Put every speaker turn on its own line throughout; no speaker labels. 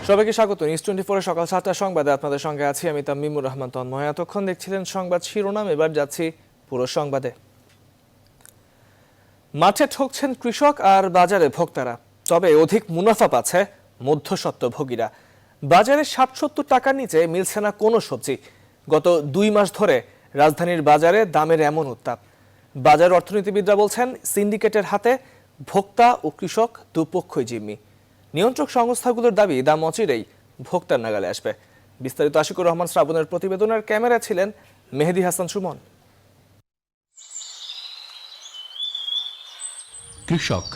সবাইকে স্বাগত। নিউজ 24 সকাল 7টার সংবাদে আপনাদের সঙ্গে আছি আমি তামিমুর রহমান তন্ময়। এতক্ষণ দেখছিলেন সংবাদ শিরোনাম, এবার যাচ্ছি পুরো সংবাদে। মাঠে ঠকছেন কৃষক আর বাজারে ভোক্তারা, তবে অধিক মুনাফা পাচ্ছে মধ্যস্বত্বভোগীরা। বাজারে 60-70 টাকার নিচে মিলছে না কোনো সবজি। গত 2 মাস ধরে রাজধানীর বাজারে দামের এমন উত্তাপ। বাজার অর্থনীতিবিদরা বলছেন, সিন্ডিকেটের হাতে ভোক্তা ও কৃষক দুপক্ষই জিম্মি। নিয়ন্ত্রক সংস্থাগুলোর দাবি দাম অচিরেই ভোক্তার নাগালে আসবে। বিস্তারিত আশিকুর রহমান শ্রাবণের প্রতিবেদনের ক্যামেরা ছিলেন মেহেদি হাসান সুমন।
কৃষক,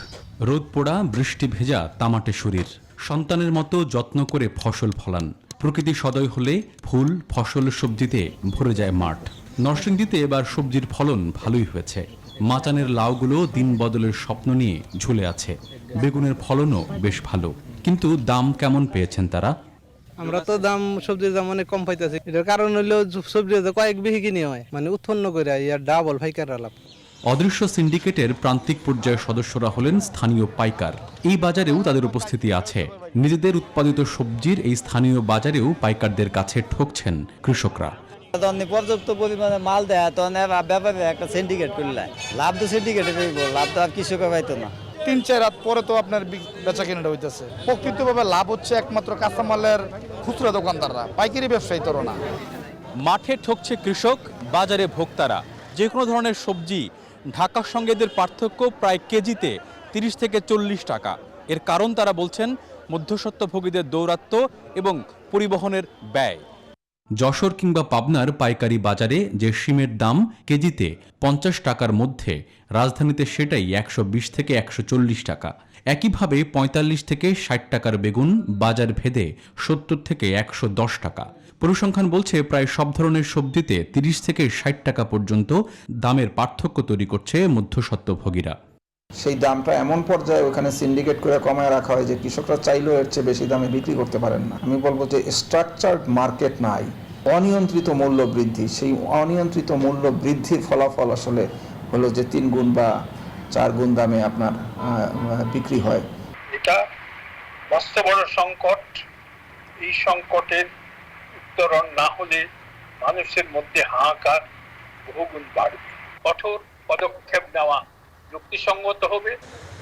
রোদ পোড়া বৃষ্টি ভেজা তামাটে শরীর, সন্তানের মতো যত্ন করে ফসল ফলান। প্রকৃতি সদয় হলে ফুল, ফসল, সবজিতে ভরে যায় মাঠ। নরসিংদীতে এবার সবজির ফলন ভালোই হয়েছে। মাচানের লাউগুলো দিন বদলের স্বপ্ন নিয়ে ঝুলে আছে। বেগুনের ফলনও বেশ ভালো, কিন্তু দাম কেমন পেয়েছেন তারা?
আমরা তো সবজির দাম অনেক কম পাইতেছি। এটার কারণ হলো সবজি কয়েক বিঘি কিনে হয়, মানে উৎপন্ন করে ইয়ার ডাবল পাইকার লাভ।
অদৃশ্য সিন্ডিকেটের প্রান্তিক পর্যায়ের সদস্যরা হলেন স্থানীয় পাইকার। এই বাজারেও তাদের উপস্থিতি আছে। নিজেদের উৎপাদিত সবজির এই স্থানীয় বাজারেও পাইকারদের কাছে ঠকছেন কৃষকরা।
পর্যাপ্ত পরিমাণে মাল দেয় তো ব্যাপারে একটা সিন্ডিকেট করলে লাভ তো সিন্ডিকেটে লাভ তো আর কৃষকের পাইতো না।
3-4 রাত পরে তো আপনার বেচা কেনাটা হইতেছে। প্রকৃতভাবে লাভ হচ্ছে একমাত্র কাঁচামালের খুচরা দোকানদাররা, পাইকারি ব্যবসায়ী তো না।
মাঠে ঠকছে কৃষক, বাজারে ভোক্তারা। যে কোনো ধরনের সবজি ঢাকার সঙ্গে এদের পার্থক্য প্রায় কেজিতে 30 থেকে 40 টাকা। এর কারণ তারা বলছেন মধ্যস্বত্বভোগীদের দৌরাত্ম্য এবং পরিবহনের ব্যয়।
যশোর কিংবা পাবনার পাইকারি বাজারে যে শিমের দাম কেজিতে 50 টাকার মধ্যে, রাজধানীতে সেটাই 120 থেকে 140 টাকা। একইভাবে 45 থেকে 60 টাকার বেগুন বাজার ভেদে 70 থেকে 110 টাকা। পরিসংখ্যান বলছে প্রায় সব ধরনের সবজিতে 30 থেকে 60 টাকা পর্যন্ত দামের পার্থক্য তৈরি করছে মধ্যস্বত্বভোগীরা।
সেই দামটা এমন পর্যায়ে ওখানে সিন্ডিকেট করে কমায় রাখা হয় যে কৃষকরা চাইলেও এর চেয়ে বেশি দামে বিক্রি করতে পারেন না। আমি বলবো যে স্ট্রাকচার্ড মার্কেট নাই, অনিয়ন্ত্রিত মূল্য বৃদ্ধি। সেই অনিয়ন্ত্রিত মূল্য বৃদ্ধির ফলাফল আসলে হলো যে 3 গুণ বা 4 গুণ দামে আপনার বিক্রি হয়।
এটা মস্ত বড় সংকট। এই সংকটের উত্তরণ না হলে মানুষের মধ্যে হাহাকার বহুগুণ বাড়বে। কঠোর পদক্ষেপ নেওয়া যুক্তিসঙ্গত হবে।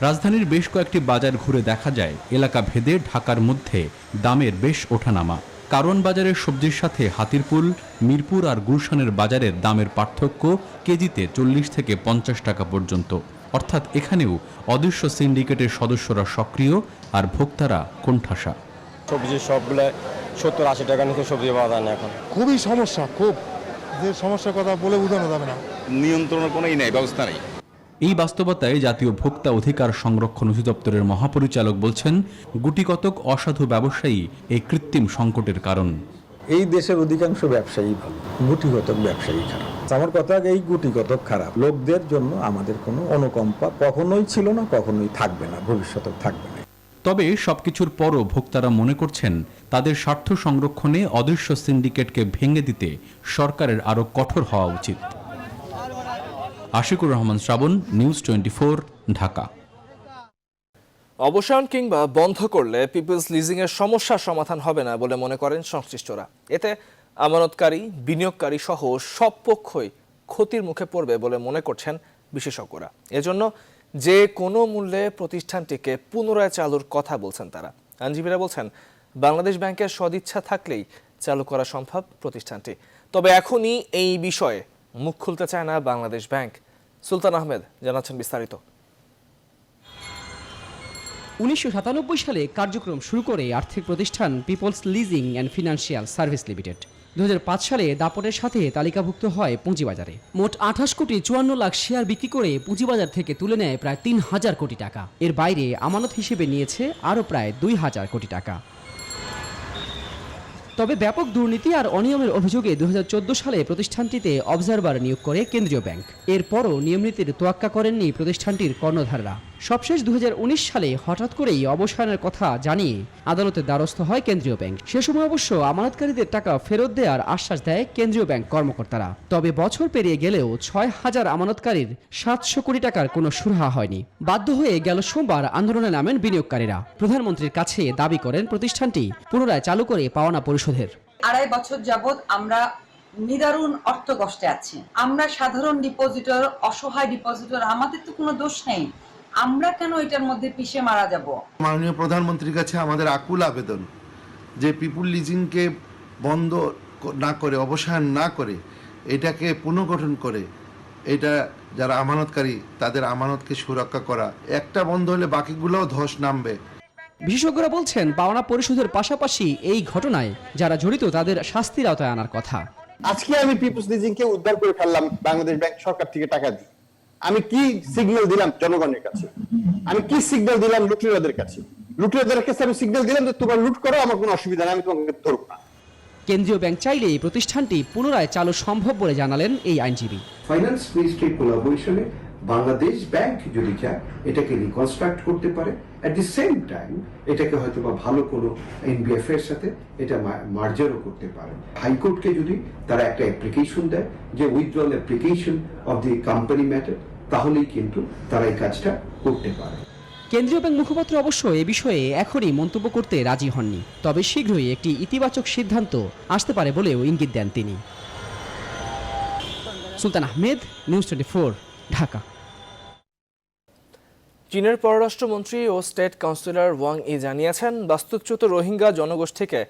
রাজধানীর বেশ কয়েকটি বাজার ঘুরে দেখা যায় এলাকা ভেদে ঢাকার মধ্যে দামের বেশ ওঠানামা। কারওয়ান বাজারের সবজির সাথে হাতিরপুল, মিরপুর আর গুলশানের বাজারের দামের পার্থক্য কেজিতে 40 থেকে 50 টাকা পর্যন্ত। অর্থাৎ এখানেও অদৃশ্য সিন্ডিকেটের সদস্যরা সক্রিয় আর ভোক্তারা কোণঠাসা।
সবজি সবগুলো 70-80 টাকার নিচে সবজি পাওয়া যায় না এখন।
খুবই সমস্যা, খুব যে সমস্যার কথা বলে বোঝানো যাবে না।
নিয়ন্ত্রণের কোনো ব্যবস্থা নেই।
এই বাস্তবতায় জাতীয় ভোক্তা অধিকার সংরক্ষণ অধিদপ্তরের মহাপরিচালক বলছেন, গুটিকতক অসাধু ব্যবসায়ী এই কৃত্রিম সংকটের কারণ।
এই দেশের অধিকাংশ ব্যবসায়ী ভালো, গুটিকতক ব্যবসায়ী খারাপ। আমার কথা, এই গুটিকতক খারাপ লোকদের জন্য আমাদের কোনো অনুকম্পা কখনোই ছিল না, কখনোই থাকবে না, ভবিষ্যতেও থাকবে না।
তবে সবকিছুর পরও ভোক্তারা মনে করছেন, তাদের স্বার্থ সংরক্ষণে অদৃশ্য সিন্ডিকেটকে ভেঙে দিতে সরকারের আরও কঠোর হওয়া উচিত। আশিকুর রহমান শ্রাবণ, নিউজ 24, ঢাকা।
অবসান কিংবা বন্ধ করলে পিপলস লিজিং এর সমস্যার সমাধান হবে না বলে মনে করেন সংশ্লিষ্টরা। এতে আমানতকারী, বিনিয়োগকারী সহ সব পক্ষই ক্ষতির মুখে পড়বে বলে মনে করছেন বিশেষজ্ঞরা। এজন্য যে কোনো মূল্যে প্রতিষ্ঠানটিকে পুনরায় চালুর কথা বলছেন তারা। আইনজীবীরা বলছেন, বাংলাদেশ ব্যাংকের সদিচ্ছা থাকলেই চালু করা সম্ভব প্রতিষ্ঠানটি। তবে এখনই এই বিষয়ে মুখ খুলতে চায় না বাংলাদেশ ব্যাংক। সুলতান আহমেদ জানাচ্ছেন বিস্তারিত।
1997 সালে কার্যক্রম শুরু করে আর্থিক প্রতিষ্ঠান people's leasing and financial service limited 2005 সালে দাপটের সাথে তালিকাভুক্ত হয় পুঁজিবাজারে। মোট 28 কোটি 54 লাখ শেয়ার বিক্রি করে পুঁজিবাজার থেকে তুলে নেয় প্রায় 3000 কোটি টাকা। এর বাইরে আমানত হিসেবে নিয়েছে আরও প্রায় 2000 কোটি টাকা। তবে ব্যাপক দুর্নীতি আর অনিয়মের অভিযোগে 2014 সালে প্রতিষ্ঠানটিতে অবজারভার নিয়োগ করে কেন্দ্রীয় ব্যাংক। এরপরও নিয়ম নীতির তোয়াক্কা করেননি প্রতিষ্ঠানটির কর্ণধাররা। সবশেষ 2019 সালে হঠাৎ করেই অবসানের কথা জানিয়ে আদালতের দ্বারস্থ হয় কেন্দ্রীয় ব্যাংক। সে সময় অবশ্য আমানতকারীদের টাকা ফেরত দেওয়ার আশ্বাস দেয় কেন্দ্রীয় ব্যাংক কর্মকর্তারা। তবে বছর পেরিয়ে গেলেও 6,000 আমানতকারীর 700 কোটি টাকার কোনো সুরাহা হয়নি। বাধ্য হয়ে গেল সোমবার আন্দোলনে নামেন বিনিয়োগকারীরা। প্রধানমন্ত্রীর কাছে দাবি করেন প্রতিষ্ঠানটি পুনরায় চালু করে পাওনা পরিশোধের।
2.5 বছর যাবৎ আমরা নিদারুণ অর্থ কষ্টে আছি। আমরা সাধারণ ডিপোজিটর, অসহায় ডিপোজিটর, আমাদের তো কোনো দোষ নেই। আমরা কেন এটার মধ্যে পিষে মারা যাব?
মাননীয় প্রধানমন্ত্রীর কাছে আমাদের আকুল আবেদন যে পিপুল লিজিংকে বন্ধ না করে, অবসান না করে, এটাকে পুনর্গঠন করে এটা যারা আমানতকারী তাদের আমানতকে সুরক্ষা করা। একটা বন্ধ হলে বাকিগুলোও ধস নামবে।
বিশেষজ্ঞরা বলছেন পাওনা পরিশোধের পাশাপাশি এই ঘটনায় যারা জড়িত তাদের শাস্তির আওতায় আনার কথা।
আজকে আমি পিপলস লিজিংকে উদ্ধার করে ফেললাম বাংলাদেশ ব্যাংক সরকার থেকে টাকা দিয়ে। আমি কি সিগন্যাল দিলাম জনগণের কাছে? আমি কি সিগন্যাল দিলাম লুটেরাদের কাছে? লুটেরাদের কাছে আমি সিগন্যাল দিলাম যে তোমার লুট করো, আমার কোনো অসুবিধা নেই, আমি তোমাকে ধরব না।
কেন্দ্রীয় ব্যাংক চাইলে এই প্রতিষ্ঠানটি পুনরায় চালু সম্ভব বলে জানালেন এই আইনজীবী।
ফাইন্যান্স মিনিস্ট্রির কোলাবোরেশনে বাংলাদেশ ব্যাংক যদি চায় এটাকে রিকনস্ট্রাক্ট করতে পারে, এট দি সেম টাইম এটাকে হয়তো বা ভালো কোনো এনবিএফ এর সাথে এটা মার্জারও করতে পারে। হাইকোর্টকে যদি তারা একটা অ্যাপ্লিকেশন দেয় যে withdrawal application of the company matter, তাহলেই কিন্তু তারা এই কাজটা করতে পারে।
কেন্দ্রীয় ব্যাংক মুখপাত্র অবশ্য এ বিষয়ে এখনই মন্তব্য করতে রাজি হননি, তবে শীঘ্রই একটি ইতিবাচক সিদ্ধান্ত আসতে পারে বলেও ইঙ্গিত দেন তিনি। সুলতান আহমেদ, নিউজ 24, ঢাকা।
চীনের পররাষ্ট্রমন্ত্রী ও স্টেট কাউন্সিলর ওয়াং ই জানিয়েছেন বাস্তুচ্যুত রোহিঙ্গা জনগোষ্ঠীকে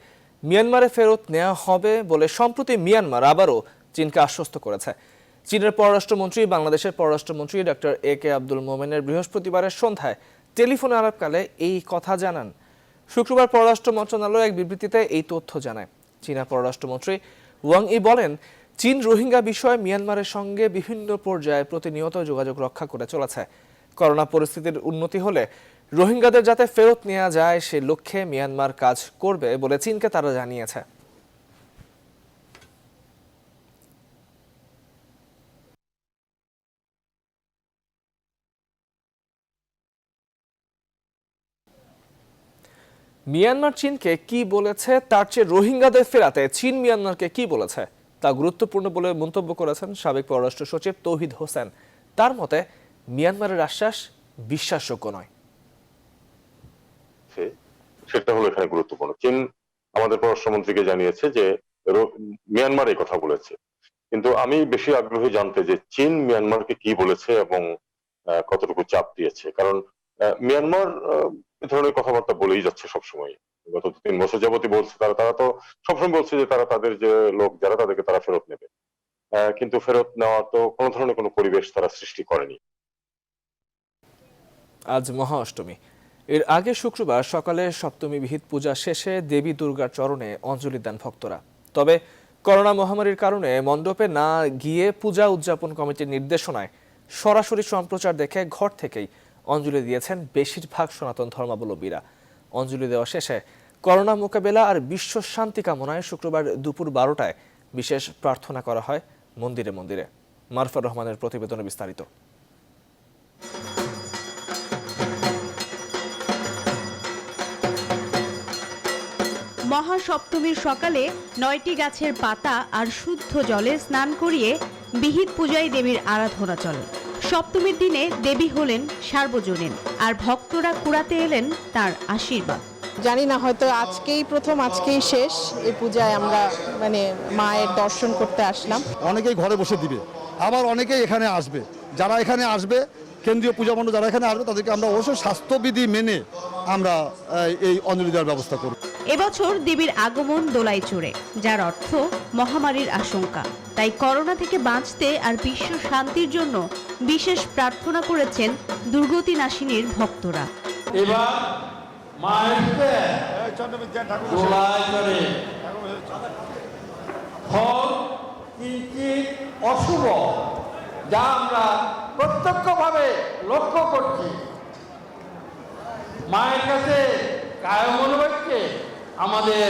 মিয়ানমারে ফেরত নেওয়া হবে বলে সম্প্রতি মিয়ানমার আবারও চীনকে আশ্বস্ত করেছে। চীনের পররাষ্ট্রমন্ত্রী বাংলাদেশের পররাষ্ট্রমন্ত্রী ডক্টর AK আব্দুল মোমেনের বৃহস্পতিবারের সন্ধ্যায় টেলিফোনে আলাপকালে এই কথা জানান। শুক্রবার পররাষ্ট্র মন্ত্রণালয় এক বিবৃতিতে এই তথ্য জানায়। চীনা পররাষ্ট্রমন্ত্রী ওয়াং ই বলেন, চীন রোহিঙ্গা বিষয়ে মিয়ানমারের সঙ্গে বিভিন্ন পর্যায়ে প্রতিনিয়ত যোগাযোগ রক্ষা করে চলেছে। করোনা পরিস্থিতির উন্নতি হলে রোহিঙ্গাদের যাতে ফেরত নেওয়া যায় সে লক্ষ্যে মিয়ানমার কাজ করবে বলে চীনকে তারা জানিয়েছে। মিয়ানমার চীনকে কি বলেছে তার চেয়ে রোহিঙ্গাদের ফেরাতে চীন মিয়ানমারকে কি বলেছে তা গুরুত্বপূর্ণ বলে মন্তব্য করেছেন সাবেক পররাষ্ট্র সচিব তৌহিদ হোসেন। তার মতে মিয়ানমারের আশ্বাস বিশ্বাসযোগ্য নয়।
সেটা হলো এখানে গুরুত্বপূর্ণ। চীন আমাদের পররাষ্ট্রমন্ত্রীকে জানিয়েছে যে মিয়ানমার এই কথা বলেছে, কিন্তু আমি বেশি আগ্রহী জানতে যে চীন মিয়ানমারকে কি বলেছে এবং কতটুকু চাপ দিয়েছে। কারণ মিয়ানমার এ ধরনের কথাবার্তা বলেই যাচ্ছে সবসময়, গত 2-3 বছর যাবতই বলছে। তারা তো সবসময় বলছে যে তারা তাদের যে লোক যারা তাদেরকে তারা ফেরত নেবে, কিন্তু ফেরত নেওয়া তো কোনো ধরনের কোনো পরিবেশ তারা সৃষ্টি করেনি।
আজ মহা অষ্টমী। এর আগে শুক্রবার সকালে সপ্তমী বিহিত পূজা শেষে দেবী দুর্গার চরণে অঞ্জলি দেন ভক্তরা। তবে করোনা মহামারীর কারণে মণ্ডপে না গিয়ে পূজা উদযাপন কমিটির নির্দেশনায় সরাসরি সম্প্রচার দেখে ঘর থেকেই অঞ্জলি দিয়েছেন বেশিরভাগ সনাতন ধর্মাবলম্বীরা। অঞ্জলি দেওয়া শেষে করোনা মোকাবেলা আর বিশ্ব শান্তি কামনায় শুক্রবার দুপুর 12টায় বিশেষ প্রার্থনা করা হয় মন্দিরে মন্দিরে। মারফা রহমানের প্রতিবেদনে বিস্তারিত।
মহাসপ্তমীর সকালে 9টি গাছের পাতা আর শুদ্ধ জলে স্নান করিয়ে বিহিত পূজায় দেবীর আরাধনা চলে। সপ্তমীর দিনে দেবী হলেন সার্বজনীন, আর ভক্তরা কুড়াতে এলেন তার আশীর্বাদ।
জানি না, হয়তো আজকেই প্রথম, আজকেই শেষ এই পূজায় আমরা মায়ের দর্শন করতে আসলাম।
অনেকেই ঘরে বসে দিবে, আবার অনেকেই এখানে আসবে। যারা এখানে আসবে, কেন্দ্রীয় পূজা মণ্ডপ যারা এখানে আসবে, তাদেরকে আমরা অবশ্যই স্বাস্থ্যবিধি মেনে আমরা এই অঞ্জলি দেওয়ার ব্যবস্থা করব।
এবছর দেবীর আগমন দোলাই চড়ে, যার অর্থ মহামারীর আশঙ্কা। তাই করোনা থেকে বাঁচতে আর বিশ্ব শান্তির জন্য বিশেষ প্রার্থনা করেছেন দুর্গতি নাশিনীর ভক্তরা।
এবার অশুভ যা আমরা প্রত্যক্ষভাবে লক্ষ্য করছি, মায়ের কাছে কায়মনোবাক্যে আমাদের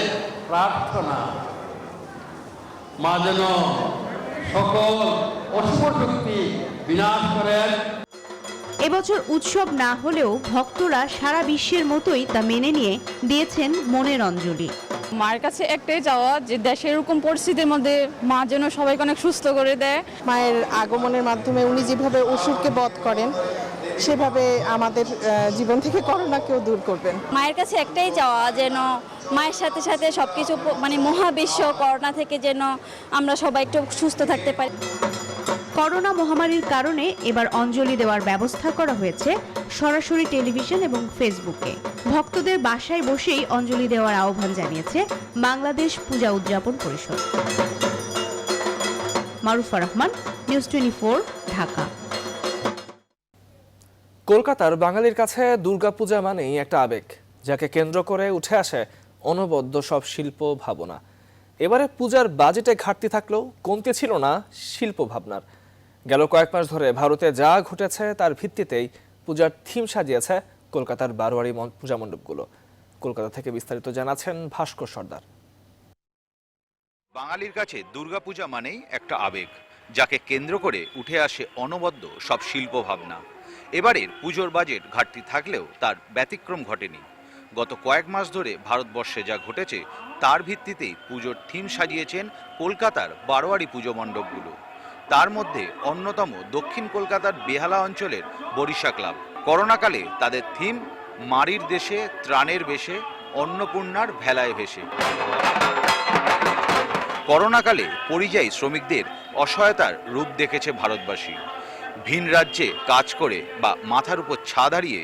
প্রার্থনা, মা যেন সকল অশুভ শক্তি বিনাশ করেন।
এবছর উৎসব না হলেও ভক্তরা সারা বিশ্বের মতোই তা মেনে নিয়ে দিয়েছেন মনের অঞ্জলি।
মায়ের কাছে একটাই চাওয়া যে দেশের এরকম পরিস্থিতির মধ্যে মা যেন সবাইকে অনেক সুস্থ করে দেয়।
মায়ের আগমনের মাধ্যমে উনি যেভাবে অসুরকে বধ করেন সেভাবে আমাদের জীবন থেকে করোনাকেও দূর করবেন।
মায়ের কাছে একটাই চাওয়া যেন মায়ের সাথে সাথে সবকিছু মানে মহাবিশ্ব করোনা থেকে যেন আমরা সবাই একটু সুস্থ থাকতে পারি।
করোনা মহামারীর কারণে এবার অঞ্জলি দেওয়ার ব্যবস্থা করা হয়েছে সরাসরি টেলিভিশন এবং ফেসবুকে। ভক্তদের বাসায় বসেই অঞ্জলি দেওয়ার আহ্বান জানিয়েছে বাংলাদেশ পূজা উদযাপন পরিষদ। মারুফা রহমান, নিউজ 24, ঢাকা।
কলকাতার বাঙালির কাছে দুর্গাপূজা মানেই একটা আবেগ, যাকে কেন্দ্র করে উঠে আসে অনবদ্য সব শিল্প ভাবনা। এবারে পূজার বাজেটে ঘাটতি থাকলেও কমতি ছিল না শিল্প ভাবনার। গেল কয়েক মাস ধরে ভারতে যা ঘটেছে তার ভিত্তিতেই পূজার থিম সাজিয়েছে কলকাতার বারোয়ারি পূজা মণ্ডপগুলো। কলকাতা থেকে বিস্তারিত জানাচ্ছেন ভাস্কর সর্দার।
বাঙালির কাছে দুর্গাপূজা মানেই একটা আবেগ, যাকে কেন্দ্র করে উঠে আসে অনবদ্য সব শিল্প ভাবনা। এবারের পুজোর বাজেট ঘাটতি থাকলেও তার ব্যতিক্রম ঘটেনি। গত কয়েক মাস ধরে ভারতবর্ষে যা ঘটেছে তার ভিত্তিতেই পুজোর থিম সাজিয়েছেন কলকাতার বারোয়ারি পুজো মণ্ডপগুলো। তার মধ্যে অন্যতম দক্ষিণ কলকাতার বেহালা অঞ্চলের বরিশা ক্লাব। করোনাকালে তাদের থিম মারির দেশে ত্রাণের বেশে, অন্নপূর্ণার ভেলায় ভেসে। করোনাকালে পরিযায়ী শ্রমিকদের অসহায়তার রূপ দেখেছে ভারতবাসী। ভিন রাজ্যে কাজ করে বা মাথার উপর ছাদ হারিয়ে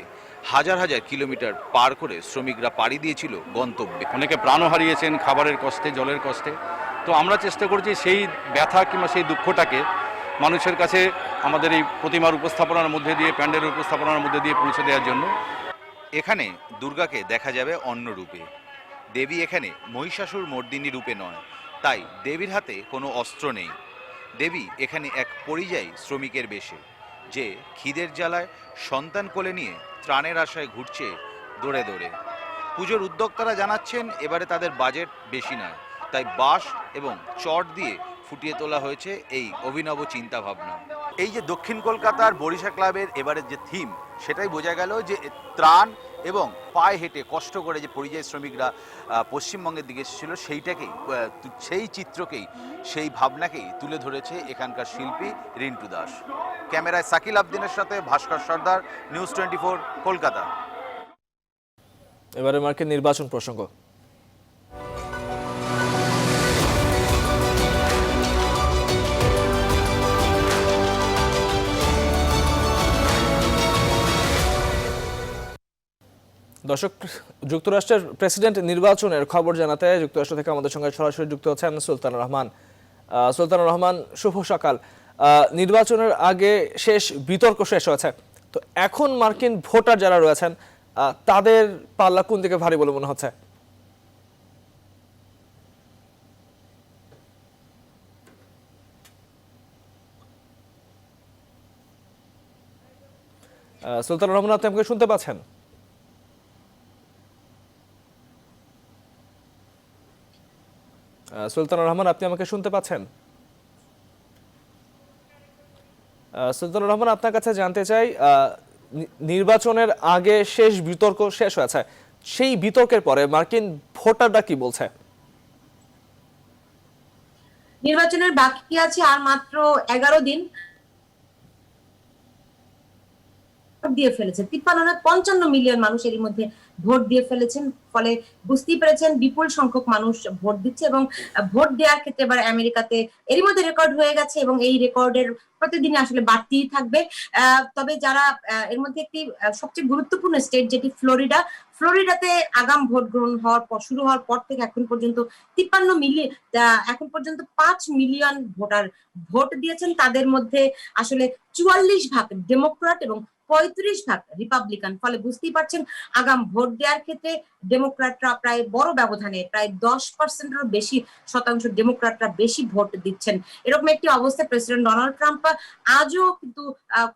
হাজার হাজার কিলোমিটার পার করে শ্রমিকরা পাড়ি দিয়েছিল গন্তব্যে।
অনেকে প্রাণও হারিয়েছেন খাবারের কষ্টে, জলের কষ্টে। তো আমরা চেষ্টা করছি সেই ব্যথা কিংবা সেই দুঃখটাকে মানুষের কাছে আমাদের এই প্রতিমার উপস্থাপনার মধ্যে দিয়ে, প্যান্ডেলের উপস্থাপনার মধ্যে দিয়ে পৌঁছে দেওয়ার জন্য।
এখানে দুর্গাকে দেখা যাবে অন্য রূপে। দেবী এখানে মহিষাসুর মর্দিনী রূপে নয়, তাই দেবীর হাতে কোনো অস্ত্র নেই। দেবী এখানে এক পরিযায়ী শ্রমিকের বেশে, যে খিদের জ্বালায় সন্তান কোলে নিয়ে ত্রাণের আশায় ঘুরছে দৌড়ে দৌড়ে। পুজোর উদ্যোক্তারা জানাচ্ছেন এবারে তাদের বাজেট বেশি নয়, তাই বাঁশ এবং চট দিয়ে ফুটিয়ে তোলা হয়েছে এই অভিনব চিন্তা ভাবনা। এই যে দক্ষিণ কলকাতার বরিশা ক্লাবের এবারের যে থিম, সেটাই বোঝা গেল যে ত্রাণ এবং পায়ে হেঁটে কষ্ট করে যে পরিযায়ী শ্রমিকরা পশ্চিমবঙ্গের দিকে এসেছিল, সেই চিত্রকেই, সেই ভাবনাকেই তুলে ধরেছে এখানকার শিল্পী রিন্টু দাস। ক্যামেরায় সাকিল আবদিনের সাথে ভাস্কর সর্দার, নিউজ 24, কলকাতা।
এবারে মার্কিন নির্বাচন প্রসঙ্গ। দর্শক, যুক্তরাষ্ট্রের প্রেসিডেন্ট নির্বাচনের খবর জানাতে যুক্তরাষ্ট্র থেকে আমাদের সঙ্গে সরাসরি যুক্ত হচ্ছেন সুলতানুর রহমান। সুলতানুর রহমান, শুভ সকাল। নির্বাচনের আগে বিতর্ক শেষ হয়েছে, তো এখন মার্কিন ভোটার যারা রয়েছেন তাদের পাল্লা কোন দিকে ভারী বলে মনে হচ্ছে? সুলতানুর রহমান, আপনি আমাকে শুনতে পাচ্ছেন? সুলতানুর রহমান, আপনি আমাকে শুনতে পাচ্ছেন? সুলতানুর রহমান, আপনার কাছে জানতে চাই, নির্বাচনের আগে বিতর্ক শেষ হয়েছে, সেই বিতর্কের পরে মার্কিন ভোটাররা কি বলছে?
নির্বাচনের বাকি আছে আর মাত্র 11 দিন। দিয়ে ফেলেছে 53.55 মিলিয়ন মানুষ এর মধ্যে ভোট দিয়ে ফেলেছেন। ফলে বুঝতেই পেরেছেন বিপুল সংখ্যক মানুষ ভোট দিচ্ছে এবং ভোট দেওয়ার ক্ষেত্রে এবার আমেরিকাতে এরই মধ্যে রেকর্ড হয়ে গেছে এবং এই রেকর্ডের প্রতিদিনই আসলে বাড়তেই থাকবে। তবে যারা এর মধ্যে একটি সবচেয়ে গুরুত্বপূর্ণ স্টেট যেটি ফ্লোরিডাতে আগাম ভোট গ্রহণ শুরু হওয়ার পর থেকে এখন পর্যন্ত 5 মিলিয়ন ভোটার ভোট দিয়েছেন। তাদের মধ্যে আসলে 44% ডেমোক্র্যাট এবং 35% রিপাবলিকান। ফলে বুঝতেই পারছেন আগাম ভোট দেওয়ার ক্ষেত্রে ডেমোক্র্যাটরা প্রায় বড় ব্যবধানে, প্রায় 10%-এরও বেশি শতাংশ ডেমোক্র্যাটরা বেশি ভোট দিচ্ছেন। এরকম একটি অবস্থায় প্রেসিডেন্ট ডোনাল্ড ট্রাম্প আজও কিন্তু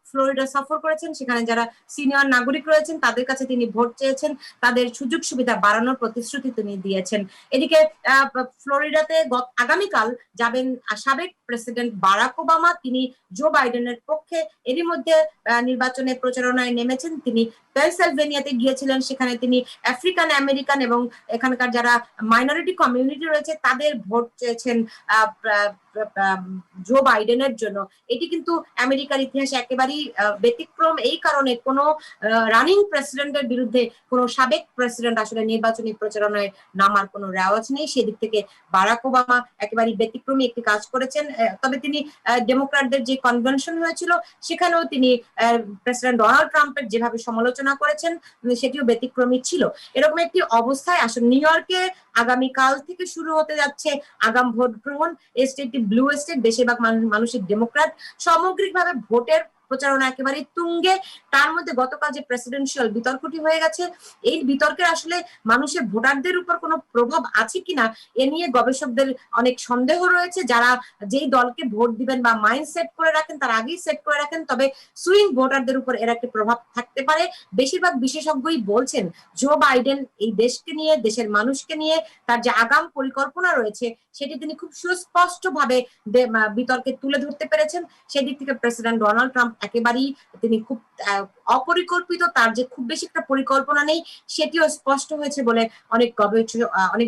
ফ্লোরিডা সফর করেছেন। সেখানে যারা সিনিয়র নাগরিক রয়েছেন তাদের কাছে তিনি ভোট চেয়েছেন, তাদের সুযোগ সুবিধা বাড়ানোর প্রতিশ্রুতি তিনি দিয়েছেন। এদিকে ফ্লোরিডাতে আগামীকাল যাবেন সাবেক প্রেসিডেন্ট বারাক ওবামা, তিনি জো বাইডেনের পক্ষে। এরই মধ্যে নির্বাচনে প্রচারণায় নেমেছেন। তিনি পেনসিলভেনিয়াতে গিয়েছিলেন, সেখানে তিনি আফ্রিকান আমেরিকান এবং এখানকার যারা মাইনরিটি কমিউনিটি রয়েছে তাদের ভোট চেয়েছেন জো বাইডেনের জন্য। এটি কিন্তু আমেরিকার ইতিহাসে একেবারেই ব্যতিক্রম। এই কারণে কোনো রানিং প্রেসিডেন্টের বিরুদ্ধে কোনো সাবেক প্রেসিডেন্ট আসলে নির্বাচনী প্রচারণায় নামার কোনো রেওয়াজ নেই। সেদিক থেকে বারাক ওবামা একেবারেই ব্যতিক্রমী একটি কাজ করেছেন। তবে তিনি ডেমোক্র্যাটদের যে কনভেনশন হয়েছিল সেখানেও তিনি প্রেসিডেন্ট ডোনাল্ড ট্রাম্পের যেভাবে সমালোচনা করেছেন সেটিও ব্যতিক্রমী ছিল। এরকম একটি অবস্থায় আসলে নিউ ইয়র্কে আগামীকাল থেকে শুরু হতে যাচ্ছে আগাম ভোট গ্রহণ। এই স্টেটটি ব্লু স্টেট, বেশিরভাগ মানুষের ডেমোক্র্যাট। সামগ্রিকভাবে ভোটের প্রচারণা একেবারে তুঙ্গে। তার মধ্যে গতকাল যে প্রেসিডেন্সিয়াল বিতর্কটি হয়ে গেছে, এই বিতর্কের আসলে মানুষের ভোটারদের উপর কোনো প্রভাব আছে কিনা এ নিয়ে গবেষকদের অনেক সন্দেহ রয়েছে। যারা যেই দলকে ভোট দিবেন বা মাইন্ড সেট করে রাখেন তার আগেই সেট করে রাখেন, তবে সুইং ভোটারদের উপর এর একটা প্রভাব থাকতে পারে। বেশিরভাগ বিশেষজ্ঞই বলছেন জো বাইডেন এই দেশকে নিয়ে, দেশের মানুষকে নিয়ে তার যে আগাম পরিকল্পনা রয়েছে সেটি তিনি খুব সুস্পষ্টভাবে বিতর্কে তুলে ধরতে পেরেছেন। সেদিক থেকে প্রেসিডেন্ট ডোনাল্ড ট্রাম্প একেবারেই তিনি খুব অপরিকল্পিত, তার যে খুব বেশি একটা পরিকল্পনা নেই সেটিও স্পষ্ট হয়েছে বলে অনেক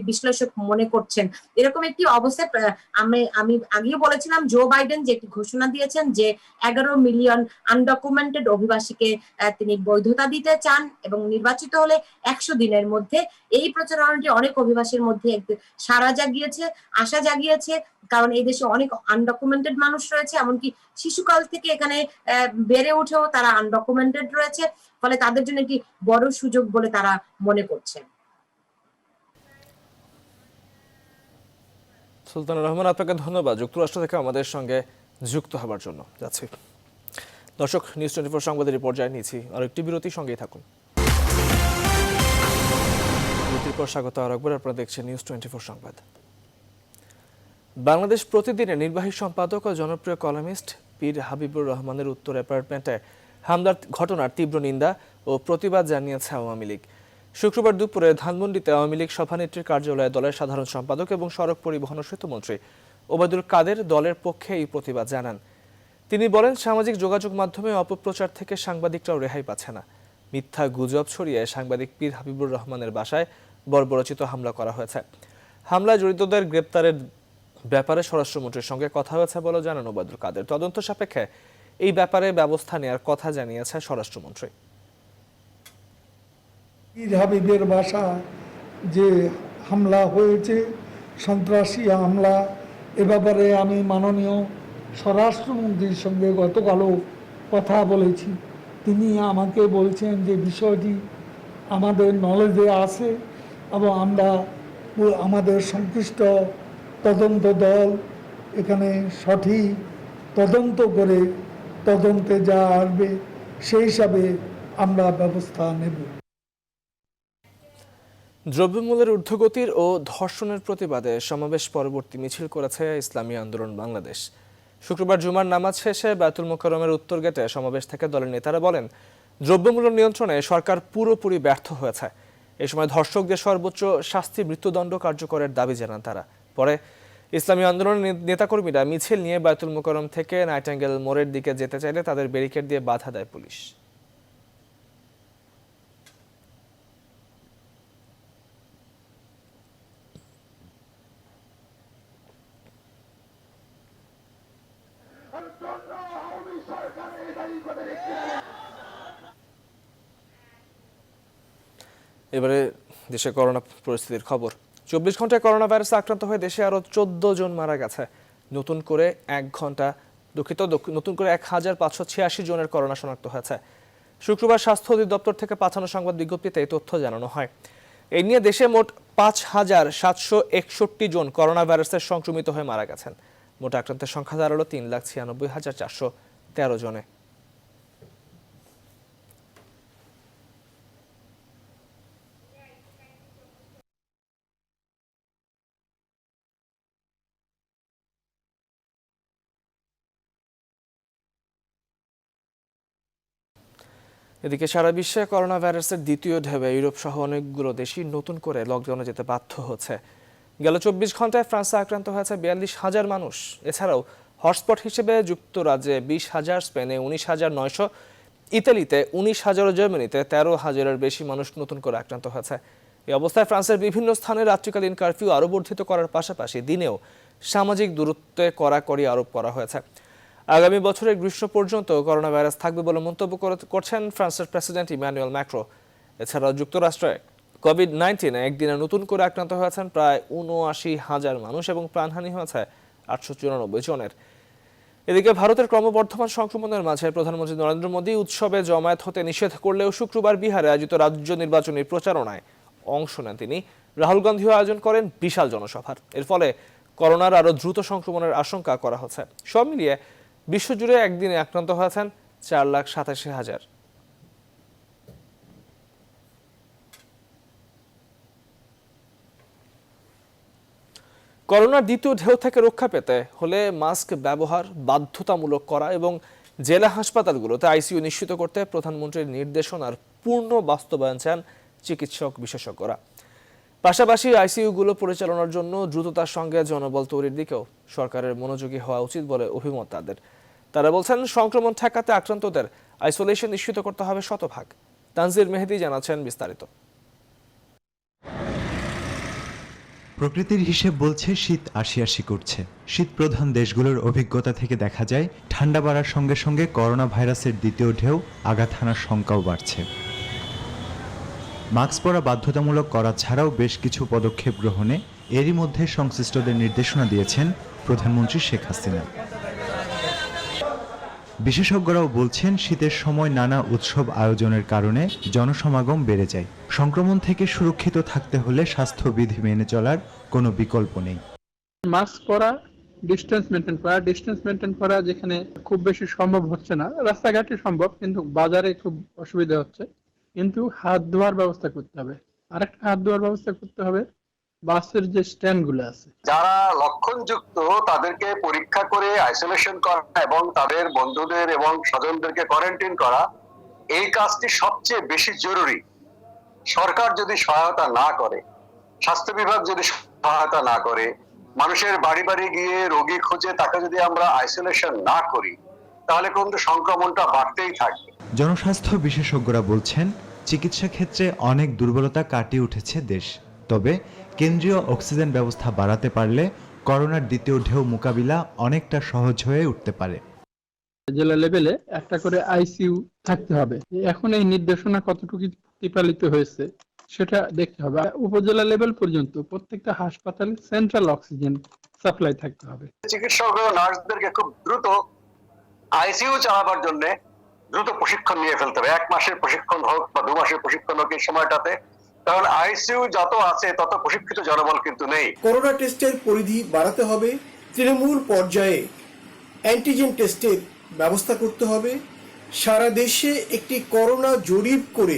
বিশ্লেষক মনে করছেন। এরকম একটি অবস্থায় আমি আগেও বলেছিলাম জো বাইডেন যে একটি ঘোষণা দিয়েছেন যে 11 মিলিয়ন আনডকুমেন্টেড অভিবাসীকে তিনি বৈধতা দিতে চান এবং নির্বাচিত হলে 100 দিনের মধ্যে। এই প্রচারণাটি অনেক অভিবাসীর মধ্যে সাড়া জাগিয়েছে, আশা জাগিয়েছে, কারণ এই দেশে অনেক আনডকুমেন্টেড মানুষ রয়েছে, এমনকি শিশুকাল থেকে এখানে বেড়ে উঠেও তারা আনডকুমেন্টেড রয়েছে। ফলে তাদের জন্য একটি বড় সুযোগ বলে তারা মনে করছেন।
সুলতানা রহমান, আপনাকে ধন্যবাদ যুক্তরাষ্ট্র থেকে আমাদের সঙ্গে যুক্ত হবার জন্য। যাচ্ছি দর্শক, নিউজ 24 সংবাদের পর্যায়ে নিয়েছি আর একটি বিরতি, সঙ্গেই থাকুন। বিরতির পর স্বাগত আর একবার, আপনারা দেখছেন নিউজ 24 সংবাদ। বাংলাদেশ প্রতিদিনের নির্বাহী সম্পাদক ও জনপ্রিয় কলামিস্ট পীর হাবিবুর রহমানের উত্তর অ্যাপার্টমেন্টে হামলার ঘটনার তীব্র নিন্দা ও প্রতিবাদ জানিয়েছে আওয়ামী লীগ। শুক্রবার দুপুরে ধানমন্ডিতে আওয়ামী লীগ সভানেত্রীর কার্যালয়ে দলের সাধারণ সম্পাদক এবং সড়ক পরিবহন ও সেতুমন্ত্রী ওবায়দুল কাদের দলের পক্ষে এই প্রতিবাদ জানান। তিনি বলেন, সামাজিক যোগাযোগ মাধ্যমে অপপ্রচার থেকে সাংবাদিকরাও রেহাই পাচ্ছে না। মিথ্যা গুজব ছড়িয়ে সাংবাদিক পীর হাবিবুর রহমানের বাসায় বর্বরচিত হামলা করা হয়েছে। হামলায় জড়িতদের গ্রেপ্তারের ব্যাপারে স্বরাষ্ট্রমন্ত্রীর সঙ্গে কথা হয়েছে বলে জানান ওবায়দুল কাদের। তদন্ত সাপেক্ষে এই ব্যাপারে ব্যবস্থা নেওয়ার কথা জানিয়েছে স্বরাষ্ট্রমন্ত্রী।
পীর হাবিবের বাসা যে হামলা হয়েছে, সন্ত্রাসী হামলা, এ ব্যাপারে আমি মাননীয় স্বরাষ্ট্রমন্ত্রীর সঙ্গে গতকালও কথা বলেছি। তিনি আমাকে বলছেন যে বিষয়টি আমাদের নলেজে আছে এবং আমরা আমাদের সংশ্লিষ্ট তদন্ত দল এখানে সঠিক তদন্ত করে তদন্তে যা আসবে সেই হিসাবে আমরা ব্যবস্থা নেব।
দ্রব্যমূল্যের ঊর্ধ্বগতির ও ধর্ষণের প্রতিবাদে সমাবেশ পরবর্তী মিছিল করেছে ইসলামী আন্দোলন বাংলাদেশ। শুক্রবার জুমার নামাজ শেষে বায়তুল মোকাররমের উত্তর গেটে সমাবেশ থেকে দলের নেতারা বলেন, দ্রব্যমূল্য নিয়ন্ত্রণে সরকার পুরোপুরি ব্যর্থ হয়েছে। এ সময় ধর্ষকদের সর্বোচ্চ শাস্তি মৃত্যুদণ্ড কার্যকরের দাবি জানান তারা। পরে ইসলামী আন্দোলনের নেতাকর্মীরা মিছিল নিয়ে বায়তুল মোকাররম থেকে নাইটাঙ্গেল মোড়ের দিকে যেতে চাইলে তাদের ব্যারিকেড দিয়ে বাধা দেয় পুলিশ। এবারে দেশে করোনা পরিস্থিতির খবর। 24 ঘন্টায় করোনা ভাইরাসে আক্রান্ত হয়ে দেশে আরো 14 জন মারা গেছে। নতুন করে 1586 জনের করোনা শনাক্ত হয়েছে। শুক্রবার স্বাস্থ্য অধিদপ্তর থেকে পাঠানো সংবাদ বিজ্ঞপ্তিতে এই তথ্য জানানো হয়। এই নিয়ে দেশে মোট 5761 জন করোনা ভাইরাসের সংক্রমিত হয়ে মারা গেছেন। মোট আক্রান্তের সংখ্যা দাঁড়ালো 3,96,413 জনে। এদিকে সারা বিশ্বে করোনা ভাইরাসের দ্বিতীয় ঢেউয়ে ইউরোপ সহ অনেকগুলো দেশই নতুন করে লকডাউনে যেতে বাধ্য হচ্ছে। গেল 24 ঘন্টায় ফ্রান্সে আক্রান্ত হয়েছে 42,000 মানুষ। এছাড়াও হটস্পট হিসেবে যুক্তরাজ্যে 20,000, স্পেনে 19,900, ইতালিতে 19,000 ও জার্মানিতে 13,000-এর বেশি মানুষ নতুন করে আক্রান্ত হয়েছে। এই অবস্থায় ফ্রান্সের বিভিন্ন স্থানে রাত্রিকালীন কারফিউ আরও বর্ধিত করার পাশাপাশি দিনেও সামাজিক দূরত্বে কড়াকড়ি আরোপ করা হয়েছে। আগামী বছরের গ্রীষ্ম পর্যন্ত করোনা ভাইরাস থাকবে বলে মন্তব্য করছেন ফ্রান্সের প্রেসিডেন্ট ইমানুয়েল ম্যাক্রো। এছাড়াও যুক্তরাষ্ট্রে কোভিড-19 একদিনে নতুন করে আক্রান্ত হয়েছেন প্রায় 79,000 মানুষ এবং প্রাণহানি হয়েছে 894 জনের। এদিকে ভারতের ক্রমবর্ধমান সংক্রমণের মাঝে প্রধানমন্ত্রী নরেন্দ্র মোদী উৎসবে জমায়েত হতে নিষেধ করলেও শুক্রবার বিহারে আয়োজিত রাজ্য নির্বাচনী প্রচারণায় অংশ নেন তিনি। রাহুল গান্ধীও আয়োজন করেন বিশাল জনসভার। এর ফলে করোনার আরও দ্রুত সংক্রমণের আশঙ্কা করা হচ্ছে। সব মিলিয়ে বিশ্বজুড়ে একদিনে আক্রান্ত হয়েছেন 4,87,000। করোনার দ্বিতীয় ঢেউ থেকে রক্ষা পেতে হলে মাস্ক ব্যবহার বাধ্যতামূলক করা এবং জেলা হাসপাতালগুলোতে আইসিইউ নিশ্চিত করতে প্রধানমন্ত্রীর নির্দেশনার পূর্ণ বাস্তবায়ন চান চিকিৎসক বিশেষজ্ঞরা। পাশাপাশি আইসিইউগুলো পরিচালনার জন্য দ্রুততার সঙ্গে জনবল তৈরির দিকেও সরকারের মনোযোগী হওয়া উচিত বলে অভিমত তাদের। তারা বলছেন, সংক্রমণ ঠেকাতে আক্রান্তদের আইসোলেশন নিশ্চিত করতে হবে শতভাগ। তানজির মেহেদি জানাচ্ছেন বিস্তারিত।
প্রকৃতির হিসেব বলছে শীত আসি করছে। শীত প্রধান দেশগুলোর অভিজ্ঞতা থেকে দেখা যায় ঠান্ডা বাড়ার সঙ্গে সঙ্গে করোনা ভাইরাসের দ্বিতীয় ঢেউ আঘাত হানার শঙ্কাও বাড়ছে। মাস্ক পরা বাধ্যতামূলক করা ছাড়াও বেশ কিছু পদক্ষেপ গ্রহণে এরই মধ্যে সংশ্লিষ্টদের নির্দেশনা দিয়েছেন প্রধানমন্ত্রী শেখ হাসিনা। বিশেষজ্ঞরাও বলছেন, শীতের সময় নানা উৎসব আয়োজনের কারণে জনসমাগম বেড়ে যায়। সংক্রমণ থেকে সুরক্ষিত থাকতে হলে স্বাস্থ্যবিধি মেনে চলার কোনো বিকল্প নেই।
মাস্ক পরা, ডিস্টেন্স মেনটেন করা যেখানে খুব বেশি সম্ভব হচ্ছে না, রাস্তাঘাটে সম্ভব কিন্তু বাজারে খুব অসুবিধা হচ্ছে। কিন্তু হাত ধোয়ার ব্যবস্থা করতে হবে। আরেকটা হাত ধোয়ার ব্যবস্থা করতে হবে বাসের যে স্ট্যান্ড গুলো আছে,
যারা লক্ষণযুক্ত তাদেরকে পরীক্ষা করে আইসোলেশন করা এবং তাদের বন্ধুদের এবং স্বজনদেরকে কোয়ারেন্টাইন করা, এই কাজটি সবচেয়ে বেশি জরুরি। সরকার যদি সহায়তা না করে, স্বাস্থ্য বিভাগ যদি সহায়তা না করে, মানুষের বাড়ি বাড়ি গিয়ে রোগী খুঁজে তাকে যদি আমরা আইসোলেশন না করি, তাহলে কিন্তু সংক্রমণটা বাড়তেই থাকবে।
জনস্বাস্থ্য বিশেষজ্ঞরা বলছেন, চিকিৎসা ক্ষেত্রে অনেক দুর্বলতা কাটিয়ে উঠেছে দেশ। তবে কেন্দ্রীয় অক্সিজেন ব্যবস্থা বাড়াতে পারলে করোনার দ্বিতীয় ঢেউ মোকাবিলা অনেকটা সহজ হয়ে উঠতে পারে।
জেলা লেভেলে একটা করে আইসিইউ থাকতে হবে। এখন এই নির্দেশনা কতটুকু প্রতিপালিত হয়েছে সেটা দেখতে হবে। উপজেলা লেভেল পর্যন্ত প্রত্যেকটা হাসপাতালে সেন্ট্রাল অক্সিজেন সাপ্লাই থাকতে হবে।
চিকিৎসক ও নার্সদেরকে খুব দ্রুত আইসিইউ চালাবার জন্য দ্রুত প্রশিক্ষণ নিয়ে ফেলতে হবে। 1 মাসের প্রশিক্ষণ হোক বা 2 মাসের প্রশিক্ষণ হোক এই সময়টাতে, কারণ আইসিইউ যত আছে তত প্রশিক্ষিত জনবল কিন্তু নেই।
করোনা টেস্টের পরিধি বাড়াতে হবে। তৃণমূল পর্যায়ে অ্যান্টিজেন টেস্টের ব্যবস্থা করতে হবে। সারা দেশে একটি করোনা জরিপ করে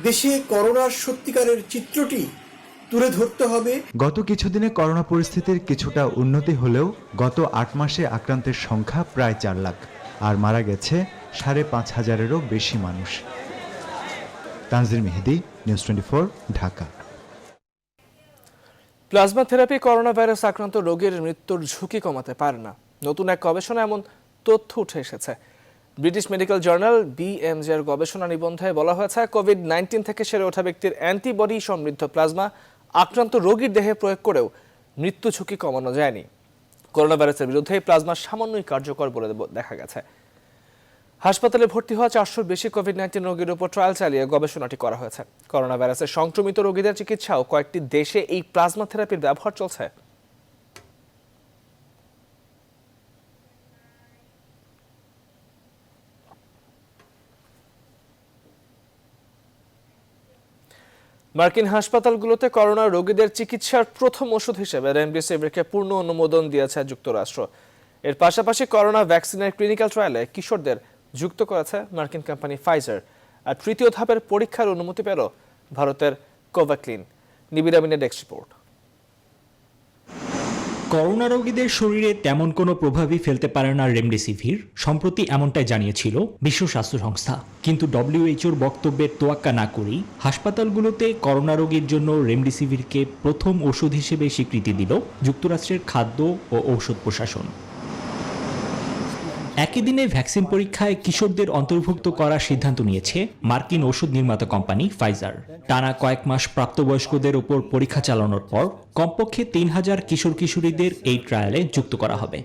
দেশে করোনার সত্যিকারের চিত্রটি তুলে ধরতে হবে।
গত কিছুদিনে করোনা পরিস্থিতির কিছুটা উন্নতি হলেও গত 8 মাসে আক্রান্তের সংখ্যা প্রায় 4 লাখ, আর মারা গেছে 5,500-এরও বেশি মানুষ। Tanzir Mehedi, news 24, Dhaka.
Plasma therapy corona virus আক্রান্ত রোগীর মৃত্যুর ঝুঁকি কমাতে পারে না। নতুন এক গবেষণা এমন তথ্য উঠে এসেছে। ব্রিটিশ মেডিকেল জার্নাল BMJ-এর গবেষণা নিবন্ধে বলা হয়েছে, কোভিড-19 থেকে সেরে ওঠা ব্যক্তির অ্যান্টিবডি সমৃদ্ধ প্লাজমা আক্রান্ত রোগীর দেহে প্রয়োগ করেও মৃত্যু ঝুঁকি কমানো যায়নি। করোনা ভাইরাসের বিরুদ্ধে এই প্লাজমা সামান্যই কার্যকর বলে দেখা গেছে। হাসপাতালে ভর্তি হওয়া 400-র বেশি কোভিড-19 রোগীর উপর ট্রায়াল চালিয়ে গবেষণাটি করা হয়েছে। করোনা ভাইরাসের সংক্রমিত রোগীদের চিকিৎসাও কয়েকটি দেশে এই প্লাজমা থেরাপির ব্যবহার চলছে। মার্কিন হাসপাতালগুলোতে করোনা রোগীদের চিকিৎসার প্রথম ওষুধ হিসেবে রেমডেসিভিরকে পূর্ণ অনুমোদন দিয়েছে যুক্তরাষ্ট্র। এর পাশাপাশি করোনা ভ্যাকসিনের ক্লিনিক্যাল ট্রায়ালে কিশোরদের যুক্ত করেছে মার্কিন কোম্পানি ফাইজার। আর তৃতীয় ধাপের পরীক্ষার অনুমতি পেল ভারতের কোভ্যাক্সিন। নিবিড় আমিনের ডেস্ক রিপোর্ট।
করোনা রোগীদের শরীরে তেমন কোনো প্রভাবই ফেলতে পারে না রেমডেসিভির, সম্প্রতি এমনটাই জানিয়েছিল বিশ্ব স্বাস্থ্য সংস্থা। কিন্তু WHO-র বক্তব্যের তোয়াক্কা না করেই হাসপাতালগুলোতে করোনা রোগীর জন্য রেমডেসিভিরকে প্রথম ওষুধ হিসেবে স্বীকৃতি দিল যুক্তরাষ্ট্রের খাদ্য ও ঔষধ প্রশাসন। একই দিনে ভ্যাকসিন পরীক্ষায় কিশোরদের অন্তর্ভুক্ত করার সিদ্ধান্ত নিয়েছে মার্কিন ওষুধ নির্মাতা কোম্পানি ফাইজার। টানা কয়েক মাস প্রাপ্তবয়স্কদের উপর পরীক্ষা চালানোর পর কমপক্ষে ৩,০০০ কিশোর কিশোরীদের এই ট্রায়ালে যুক্ত করা হবে।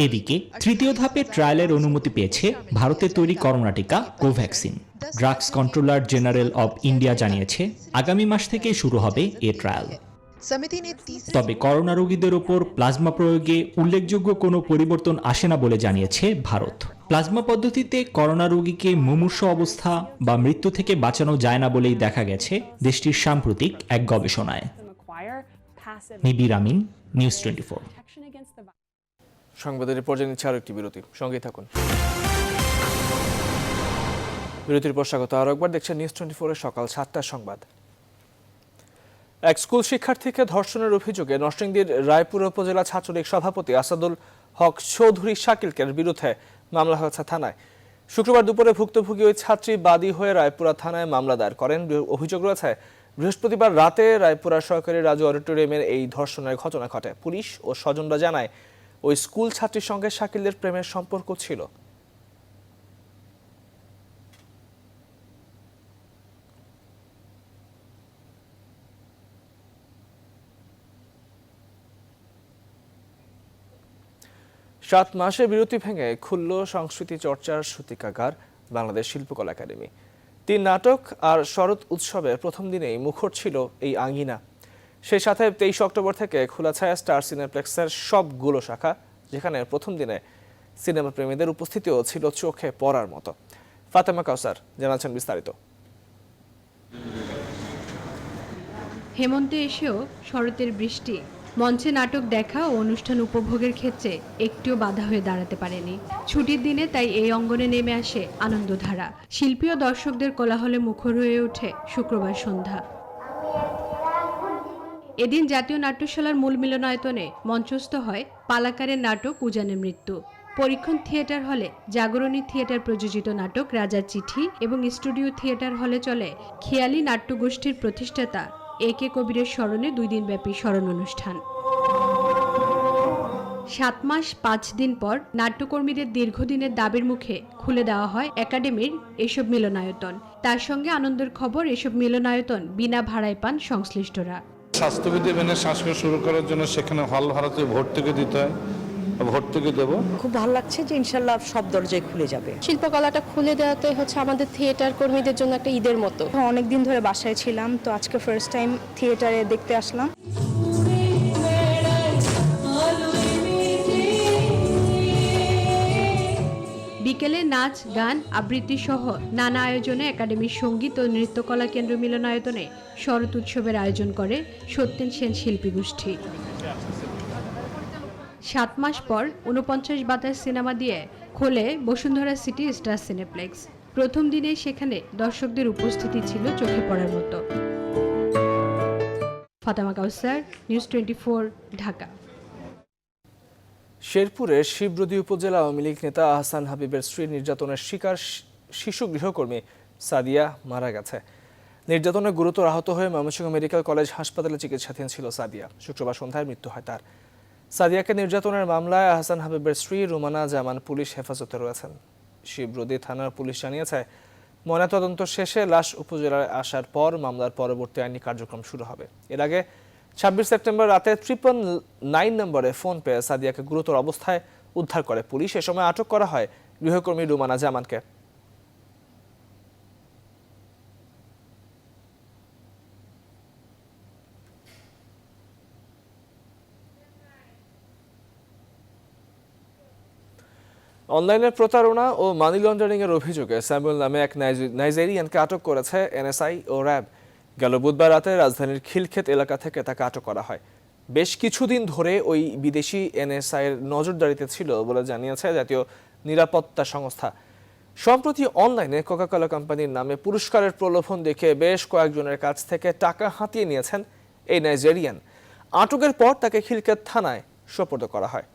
এদিকে তৃতীয় ধাপে ট্রায়ালের অনুমতি পেয়েছে ভারতের তৈরি করোনা টিকা Covaxin. Drugs controller general of India জানিয়েছে আগামী মাস থেকে শুরু হবে এ ট্রায়াল। তবে করোনা রোগীদের ওপর প্লাজমা প্রয়োগে উল্লেখযোগ্য কোনো পরিবর্তন আসে না বলে জানিয়েছে ভারত। প্লাজমা পদ্ধতিতে করোনা রোগীকে মুমূর্ষ অবস্থা বা মৃত্যু থেকে বাঁচানো যায় না বলেই দেখা গেছে দেশটির সাম্প্রতিক এক গবেষণায়। নিবির আমিন, নিউজ 24।
সংবাদের পর্যায়ে নিচ্ছে আরো একটি বিরতি, সঙ্গেই থাকুন। বিরতির পর স্বাগত আরো একবার দেখছেন নিউজ 24-এর সকাল 7টার সংবাদ। এক স্কুল শিক্ষার্থীকে ধর্ষণের অভিযোগে নরসিংদীর রায়পুর উপজেলা ছাত্রলীগ সভাপতি আসাদুল হক চৌধুরী শাকিলকের বিরুদ্ধে মামলা হয়েছে থানায়। শুক্রবার দুপুরে ভুক্তভোগী ওই ছাত্রী বাদী হয়ে রায়পুরা থানায় মামলা দায়ের করেন। অভিযোগ রয়েছে বৃহস্পতিবার রাতে রায়পুরা সরকারি রাজু অডিটোরিয়ামের এই ধর্ষণের ঘটনা ঘটে। পুলিশ ও স্বজনরা জানায় ওই স্কুল ছাত্রীর সঙ্গে শাকিলের প্রেমের সম্পর্ক ছিল। সাত মাসে বিরতি ভেঙে খুলল সংস্কৃতি চর্চার সূতিকাগার বাংলাদেশ শিল্পকলা একাডেমি। 3 নাটক আর শরৎ উৎসবের প্রথম দিনেই মুখর ছিল এই আঙ্গিনা। সেই সাথে 23 অক্টোবর থেকে খোলা ছায়া স্টার সিনেপ্লেক্সের সবগুলো শাখা, যেখানে প্রথম দিনে সিনেমা প্রেমীদের উপস্থিতিও ছিল চোখে পড়ার মতো। ফাতেমা কাউসার জানাচ্ছেন বিস্তারিত।
হেমন্তে এসেও শরতের বৃষ্টি মঞ্চে নাটক দেখা ও অনুষ্ঠান উপভোগের ক্ষেত্রে একটিও বাধা হয়ে দাঁড়াতে পারেনি। ছুটির দিনে তাই এই অঙ্গনে নেমে আসে আনন্দধারা। শিল্পী ও দর্শকদের কোলাহলে মুখর হয়ে ওঠে শুক্রবার সন্ধ্যা। এদিন জাতীয় নাট্যশালার মূল মিলনায়তনে মঞ্চস্থ হয় পালাকারের নাটক উজানের মৃত্যু। পরীক্ষণ থিয়েটার হলে জাগরণী থিয়েটার প্রযোজিত নাটক রাজার চিঠি এবং স্টুডিও থিয়েটার হলে চলে খেয়ালি নাট্যগোষ্ঠীর প্রতিষ্ঠাতা AK কবিরের স্মরণে 2 দিনব্যাপী স্মরণ অনুষ্ঠান। 7 মাস 5 দিন পর নাট্যকর্মীদের দীর্ঘদিনের দাবির মুখে খুলে দেওয়া হয় একাডেমির এসব মিলনায়তন। তার সঙ্গে আনন্দের খবর, এসব মিলনায়তন বিনা ভাড়ায় পান সংশ্লিষ্টরা।
স্বাস্থ্যবিধি মেনে সংস্কার শুরু করার জন্য সেখানে হল ভাড়াতে ভর্তুকি দিতে হয়, ভর্তুকি দেবো।
খুব ভালো লাগছে যে ইনশাল্লাহ সব দরজায় খুলে যাবে। শিল্পকলাটা খুলে দেওয়াতে হচ্ছে আমাদের থিয়েটার কর্মীদের জন্য একটা ঈদের মতো।
অনেকদিন ধরে বাসায় ছিলাম, তো আজকে ফার্স্ট টাইম থিয়েটারে দেখতে আসলাম।
বিকেলে নাচ, গান, আবৃত্তি সহ নানা আয়োজনে একাডেমির সঙ্গীত ও নৃত্যকলা কেন্দ্র মিলনায়তনে শরৎ উৎসবের আয়োজন করে সত্যেন সেন শিল্পী গোষ্ঠী। 7 মাস পর 49 বাতাস সিনেমা দিয়ে খোলে বসুন্ধরা সিটি স্টার সিনেপ্লেক্স। প্রথম দিনে সেখানে দর্শকদের উপস্থিতি ছিল চোখে পড়ার মতো। ফাতেমা কাউসার, নিউজ 24, ঢাকা।
শেরপুরের শিবরদী উপজেলা আওয়ামী লীগ নেতা আহসান হাবিবের স্ত্রী নির্যাতনের শিকার শিশু গৃহকর্মী সাদিয়া মারা গেছে। নির্যাতনে গুরুতর আহত হয়ে ময়মনসিংহ মেডিকেল কলেজ হাসপাতালে চিকিৎসাধীন ছিল সাদিয়া। শুক্রবার সন্ধ্যায় মৃত্যু হয় তার। সাদিয়াকে নির্যাতনের মামলায় আহসান হাবিবের স্ত্রী রুমানা জামান পুলিশ হেফাজতে রয়েছেন। শিবরদী থানার পুলিশ জানিয়েছে, ময়নাতদন্ত শেষে লাশ উপজেলায় আসার পর মামলার পরবর্তী আইনি কার্যক্রম শুরু হবে। এর আগে 26 সেপ্টেম্বর রাতে 999 নম্বরে ফোন পেয়ে সাদিয়াকে গুরুতর অবস্থায় উদ্ধার করে পুলিশ। এ সময় আটক করা হয় গৃহকর্মী রুমানা জামানকে। অনলাইনে প্রতারণা ও মানি লন্ডারিং এর অভিযোগে স্যামুয়েল নামে এক নাইজেরিয়ানকে আটক করেছে NSI ও র্যাব। গেল বুধবার রাতে রাজধানীর খিলক্ষেত এলাকা থেকে তাকে আটক করা হয়। বেশ কিছুদিন ধরে ওই বিদেশি NSI এর নজরদারিতে ছিল বলে জানিয়েছে জাতীয় নিরাপত্তা সংস্থা। সম্প্রতি অনলাইনে কোকাকোলা কোম্পানির নামে পুরস্কারের প্রলোভন দেখে বেশ কয়েকজনের কাছ থেকে টাকা হাতিয়ে নিয়েছেন এই নাইজেরিয়ান। আটকের পর তাকে খিলক্ষেত থানায় সোপর্দ করা হয়।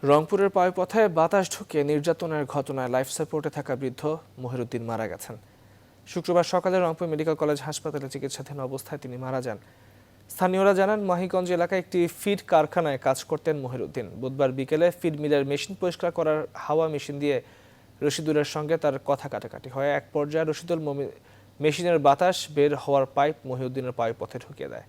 রংপুরের পায়ুপথে বাতাস ঢুকে নির্যাতনের ঘটনায় লাইফ সাপোর্টে থাকা বৃদ্ধ মহিরুদ্দিন মারা গেছেন। শুক্রবার সকালে রংপুর মেডিকেল কলেজ হাসপাতালে চিকিৎসাধীন অবস্থায় তিনি মারা যান। স্থানীয়রা জানান, মাহিগঞ্জ এলাকায় একটি ফিড কারখানায় কাজ করতেন মহিরুদ্দিন। বুধবার বিকেলে ফিড মিলের মেশিন পরিষ্কার করার হাওয়া মেশিন দিয়ে রশিদুলের সঙ্গে তার কথা কাটাকাটি হয়। এক পর্যায়ে রশিদুল মেশিনের বাতাস বের হওয়ার পাইপ মহিউদ্দিনের পায়ুপথে ঢুকিয়ে দেয়।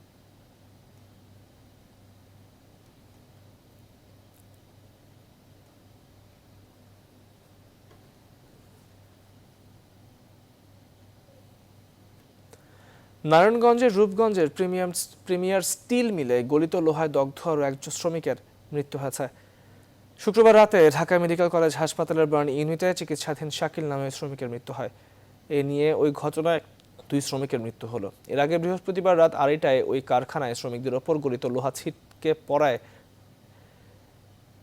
নারায়ণগঞ্জের রূপগঞ্জের প্রিমিয়ার স্টিল মিলে গলিত লোহায় দগ্ধ আরও একজন শ্রমিকের মৃত্যু হয়েছে। শুক্রবার রাতে ঢাকা মেডিকেল কলেজ হাসপাতালের বার্ন ইউনিটে চিকিৎসাধীন শাকিল নামে শ্রমিকের মৃত্যু হয়। এ নিয়ে ওই ঘটনায় 2 শ্রমিকের মৃত্যু হলো। এর আগে বৃহস্পতিবার রাত 2টায় ওই কারখানায় শ্রমিকদের ওপর গলিত লোহা ছিটকে পড়ায়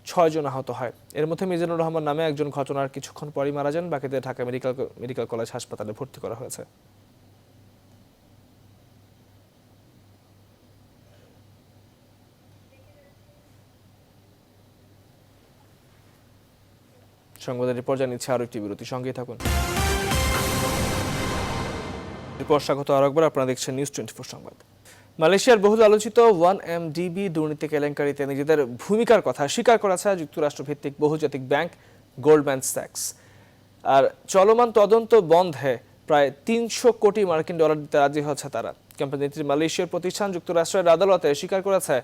6 জন আহত হয়। এর মধ্যে মিজানুর রহমান নামে একজন ঘটনার কিছুক্ষণ পরই মারা যান। বাকিদের ঢাকা মেডিকেল কলেজ হাসপাতালে ভর্তি করা হয়েছে। সংবাদের পর্যায়ে নিচ্ছে আরো একটি বিরতি, সঙ্গেই থাকুন। এরপর স্বাগত আরেকবার, আপনারা দেখছেন নিউজ 24 সংবাদ। মালয়েশিয়ার বহুল আলোচিত 1MDB দুর্নীতি কেলেঙ্কারিতে নিজেদের ভূমিকার কথা স্বীকার করেছে যুক্তরাষ্ট্র ভিত্তিক বহুজাতিক ব্যাংক গোল্ডম্যান স্যাক্স। আর চলমান তদন্ত বন্ধে প্রায় 300 কোটি মার্কিন ডলার দিতে রাজি হচ্ছে তারা। কোম্পানিটির মালয়েশিয়ার প্রতিষ্ঠান যুক্তরাষ্ট্রের আদালতে স্বীকার করেছে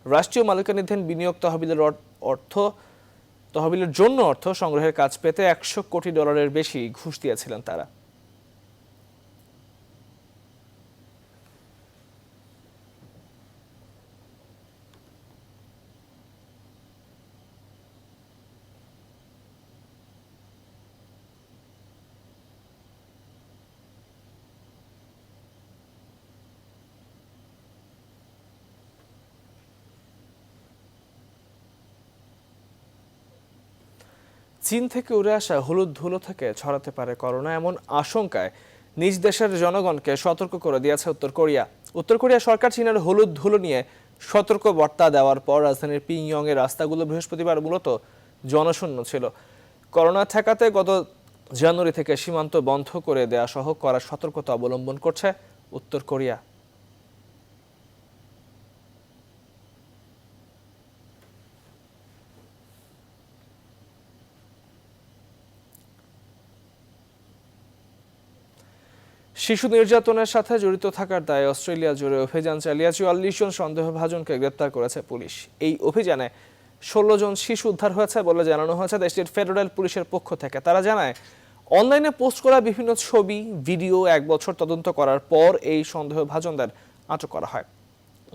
রাষ্ট্রীয় মালিকানাধীন বিনিয়োগ তহবিলের জন্য অর্থ সংগ্রহের কাজ পেতে 100 কোটি ডলারের বেশি ঘুষ দিয়েছিলেন তারা। চীন থেকে উড়ে আসা হলুদ ধুলো থেকে ছড়াতে পারে করোনা, এমন আশঙ্কায় নিজ দেশের জনগণকে সতর্ক করে দিয়েছে উত্তর কোরিয়া। উত্তর কোরিয়া সরকার চীনের হলুদ ধুলো নিয়ে সতর্ক বার্তা দেওয়ার পর রাজধানীর পিংইয়ং এর রাস্তাগুলো বৃহস্পতিবার মূলত জনশূন্য ছিল। করোনা ঠেকাতে গত জানুয়ারি থেকে সীমান্ত বন্ধ করে দেওয়া সহ কড়া সতর্কতা অবলম্বন করছে উত্তর কোরিয়া। শিশু নির্যাতনের সাথে জড়িত থাকার দায়ে অস্ট্রেলিয়া জুড়ে অভিযান চালিয়ে 44 জন সন্দেহভাজনকে গ্রেপ্তার করেছে পুলিশ। এই অভিযানে 16 জন শিশু উদ্ধার হয়েছে বলে জানানো হয়েছে দেশটির ফেডারেল পুলিশের পক্ষ থেকে। তারা জানায়, অনলাইনে পোস্ট করা বিভিন্ন ছবি, ভিডিও 1 বছর তদন্ত করার পর এই সন্দেহভাজনদের আটক করা হয়।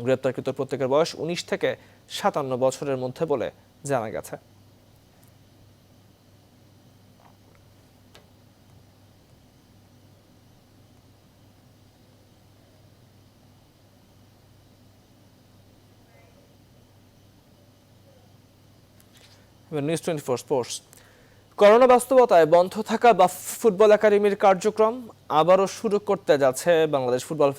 গ্রেপ্তারকৃত প্রত্যেকের বয়স 19 থেকে 57 বছরের মধ্যে বলে জানা গেছে। News 24 sports. করোনা বাস্তবতায় বন্ধ থাকা ফুটবল একাডেমির কার্যক্রম আবারও শুরু করতে যাচ্ছে বাংলাদেশ ফুটবল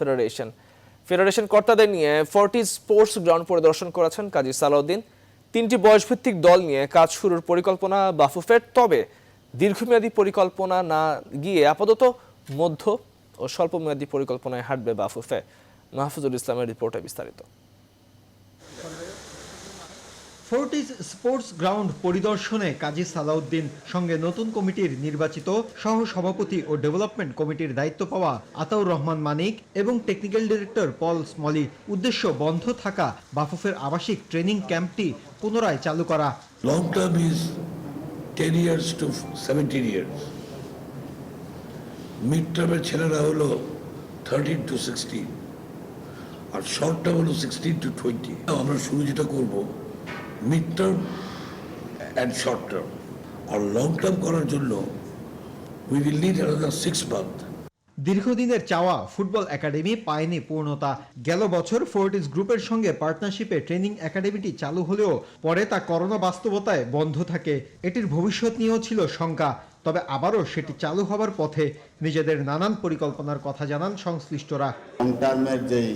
ফেডারেশন কর্তাদের নিয়ে ফোর্টিজ স্পোর্টস গ্রাউন্ড পরিদর্শন করেছেন কাজী সালাউদ্দিন। 3টি বয়সভিত্তিক দল নিয়ে কাজ শুরুর পরিকল্পনা বাফুফের, তবে দীর্ঘমেয়াদী পরিকল্পনা না গিয়ে আপাতত মধ্য ও স্বল্পমেয়াদী পরিকল্পনায় হাঁটবে বাফুফে। মাহফুজুল ইসলামের রিপোর্টে বিস্তারিত।
ফোর্টিজ স্পোর্টস গ্রাউন্ড পরিদর্শনে কাজী সালাউদ্দিন, সঙ্গে নতুন কমিটির নির্বাচিত সহ সভাপতি ও ডেভেলপমেন্ট কমিটির দায়িত্ব পাওয়া আতাউর রহমান মানিক এবং টেকনিক্যাল ডিরেক্টর পল স্মলি। উদ্দেশ্য বন্ধ থাকা বাফুফের আবাসিক ট্রেনিং ক্যাম্পটি পুনরায় চালু করা।
Long term is 10 years to 17 years। Mid টার্মের ছেলেরা হলো 13 to 16, আর শর্ট টার্ম হলো 16 to 20। আমরা শুরু যেটা করব mid term and short term, আর লং টার্ম করার জন্য we will need another 6 months।
দীর্ঘদিনের চাওয়া ফুটবল একাডেমি পায়নি পূর্ণতা। গেল বছর ফোর্টিজ গ্রুপের সঙ্গে পার্টনারশিপে ট্রেনিং একাডেমিটি চালু হলেও পরে তা করোনা বাস্তবতায় বন্ধ থাকে। এটির ভবিষ্যৎ নিয়েও ছিল শঙ্কা।
তবে আবারও সেটি চালু হবার পথে নিজেদের নানান পরিকল্পনার কথা জানান সংশ্লিষ্টরা।
লং টার্মের যেই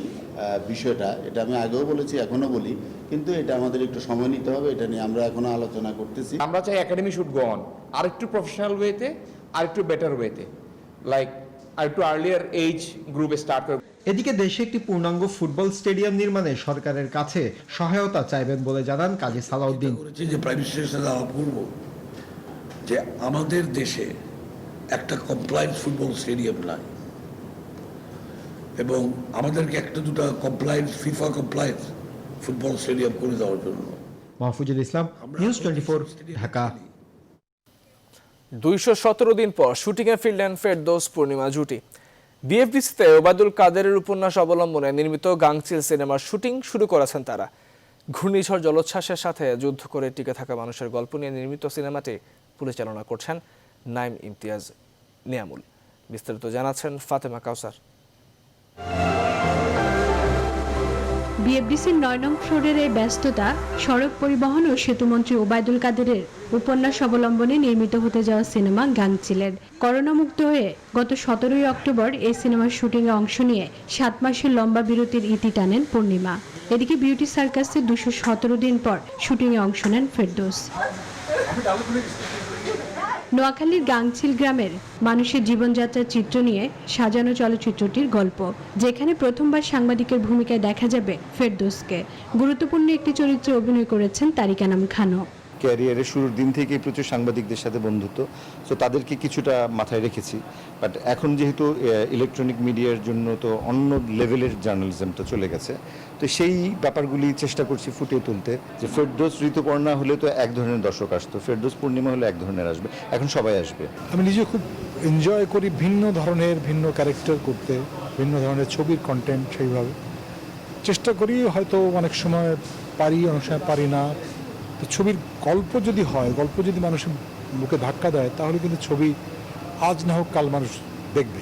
বিষয়টা, এটা আমি আগেও বলেছি, এখনো বলি, কিন্তু এটা আমাদের একটু সময় নিতে হবে। এটা নিয়ে আমরা এখনো আলোচনা করতেছি।
আমরা চাই একাডেমি শুড গো অন আরেকটু প্রফেশনাল ওয়েতে, আরেকটু বেটার ওয়েতে, লাইক আরেকটু আর্লিয়ার এজ গ্রুপে স্টার্ট করে।
এদিকে দেশে একটি পূর্ণাঙ্গ ফুটবল স্টেডিয়াম নির্মাণে সরকারের কাছে সহায়তা চাইবেন বলে জানান কাজী সালাউদ্দিন।
যে প্রাইম মিনিস্টারের সাথে আলাপ করবো যে আমাদের দেশে একটা কমপ্লায়েন্স ফুটবল স্টেডিয়াম নাই, এবং আমাদেরকে একটা দুটা compliance, FIFA compliance football stadium করে দেওয়ার জন্য।
মাহফুজুল ইসলাম, নিউজ 24, ঢাকা।
217 দিন পর শুটিংয়ে ফিরলেন ফেরদৌস পূর্ণিমা জুটি। বিএফডিসিতে ওবায়দুল কাদেরের উপন্যাস অবলম্বনে নির্মিত গাংচিল সিনেমার শুটিং শুরু করেছেন তারা। ঘূর্ণিঝড় জলোচ্ছ্বাসের সাথে যুদ্ধ করে টিকে থাকা মানুষের গল্প নিয়ে নির্মিত সিনেমাটি পরিচালনা করছেন নাইম ইমতিয়াজ নিয়ামুল। বিস্তারিত জানাচ্ছেন ফাতেমা কাউসার।
বিএফডিসির 9 নং ফ্লোরের এই ব্যস্ততা সড়ক পরিবহন ও সেতুমন্ত্রী ওবায়দুল কাদেরের উপন্যাস অবলম্বনে নির্মিত হতে যাওয়া সিনেমা গাংচিলের। করোনামুক্ত হয়ে গত 17 অক্টোবর এই সিনেমার শুটিংয়ে অংশ নিয়ে 7 মাসের লম্বা বিরতির ইতি টানেন পূর্ণিমা। এদিকে বিউটি সার্কাসে 217 দিন পর শুটিংয়ে অংশ নেন ফেরদৌস। নোয়াখালীর গাংচিল গ্রামের মানুষের জীবনযাত্রার চিত্র নিয়ে সাজানো চলচ্চিত্রটির গল্প, যেখানে প্রথমবার সাংবাদিকের ভূমিকায় দেখা যাবে ফেরদৌসকে। গুরুত্বপূর্ণ একটি চরিত্রে অভিনয় করেছেন তারিক আনাম খানও।
ক্যারিয়ারের শুরুর দিন থেকেই প্রচুর সাংবাদিকদের সাথে বন্ধুত্ব, তো তাদেরকে কিছুটা মাথায় রেখেছি। বাট এখন যেহেতু ইলেকট্রনিক মিডিয়ার জন্য তো অন্য লেভেলের জার্নালিজমটা চলে গেছে, তো সেই ব্যাপারগুলি চেষ্টা করছি ফুটিয়ে তুলতে। যে ফেরদৌস ঋতুপর্ণা হলে তো এক ধরনের দর্শক আসতো, ফেরদৌস পূর্ণিমা হলে এক ধরনের আসবে, এখন সবাই আসবে।
আমি নিজে খুব এনজয় করি ভিন্ন ধরনের ভিন্ন ক্যারেক্টার করতে, ভিন্ন ধরনের ছবির কন্টেন্ট সেইভাবে চেষ্টা করি। হয়তো অনেক সময় পারি, অনেক সময় পারি না। তো ছবির গল্প যদি হয়, গল্প যদি মানুষের বুকে ধাক্কা দেয়, তাহলে কিন্তু ছবি আজ না হোক কাল মানুষ দেখবে।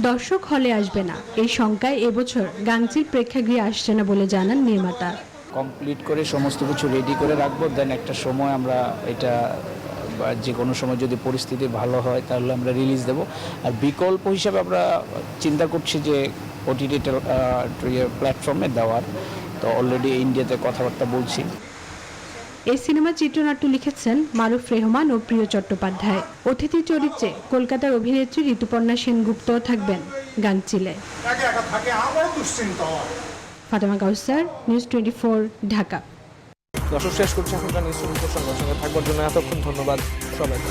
দর্শক হলে আসবে না এই শঙ্কায় এবছর গাংচিল প্রেক্ষাগৃহে আসছে না বলে জানান নির্মাতা।
কমপ্লিট করে সমস্ত কিছু রেডি করে রাখবো, দেন একটা সময় আমরা এটা যে কোনো সময় যদি পরিস্থিতি ভালো হয় তাহলে আমরা রিলিজ দেব। আর বিকল্প হিসাবে আমরা চিন্তা করছি যে ওটিটি প্ল্যাটফর্মে দেওয়ার, তো অলরেডি ইন্ডিয়াতে কথাবার্তা বলছি।
এই সিনেমার চিত্রনাট্য লিখেছেন মারুফ রেহমান ও প্রিয় চট্টোপাধ্যায়। অতিথি চরিত্রে কলকাতার অভিনেত্রী ঋতুপর্ণা সেনগুপ্ত থাকবেন গাংচিলে। ফাতেমা কাউসার, নিউজ 24, ঢাকা।
দর্শক, শেষ করছি এখনকার নিউজ 24 সঙ্গে থাকবার জন্য এতক্ষণ ধন্যবাদ সবাইকে।